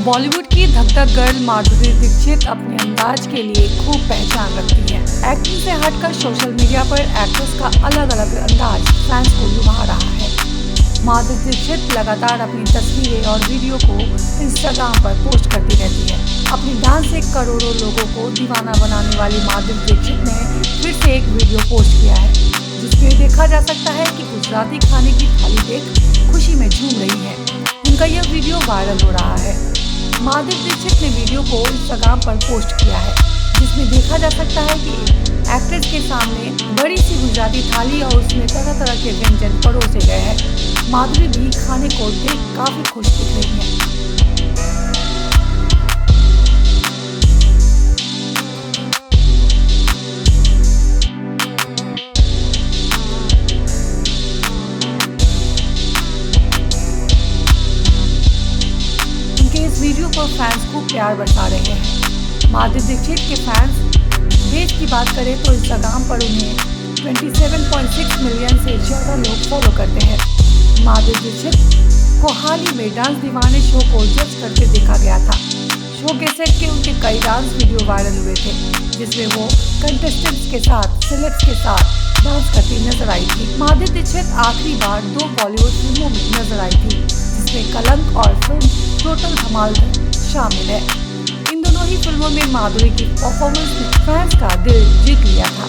बॉलीवुड की धक-धक गर्ल माधुरी दीक्षित अपने अंदाज के लिए खूब पहचान रखती है। एक्टिंग से हटकर सोशल मीडिया पर एक्ट्रेस का अलग-अलग अंदाज फैंस को लुभा रहा है। माधुरी दीक्षित लगातार अपनी तस्वीरें और वीडियो को इंस्टाग्राम पर पोस्ट करती रहती है। अपनी डांस से करोड़ों लोगों को दीवाना बनाने वाली माधुरी दीक्षित ने फिर से एक वीडियो पोस्ट किया है, जिसमें देखा जा सकता है कि गुजराती खाने की थाली देख खुशी में झूम रही है। उनका यह वीडियो वायरल हो रहा है। माधुरी दीक्षित ने वीडियो को इंस्टाग्राम पर पोस्ट किया है, जिसमें देखा जा सकता है कि एक्ट्रेस के सामने बड़ी सी गुजराती थाली और उसमें तरह तरह के व्यंजन परोसे गए हैं। माधुरी भी खाने को देख काफी खुश दिख रही है। इस वीडियो पर फैंस खूब प्यार बरसा रहे हैं। माधुरी दीक्षित के फैंस बेस की बात करें तो इंस्टाग्राम पर उन्हें 27.6 मिलियन से ज़्यादा लोग फॉलो करते हैं। माधुरी दीक्षित को हाल ही में डांस दीवाने शो को जज करते देखा गया था। शो के सेट के उनके कई डांस वीडियो वायरल हुए थे, जिसमें वो कंटेस्टेंट्स के साथ सेलेब्स के साथ डांस करती नजर आई थी। माधुरी दीक्षित आखिरी बार 2 बॉलीवुड फिल्मों में नजर आई थी, जिसमें कलंक और फिल्म टोटल धमाल शामिल है। इन दोनों ही फिल्मों में माधुरी की परफॉर्मेंस ने फैंस का दिल जीत लिया था।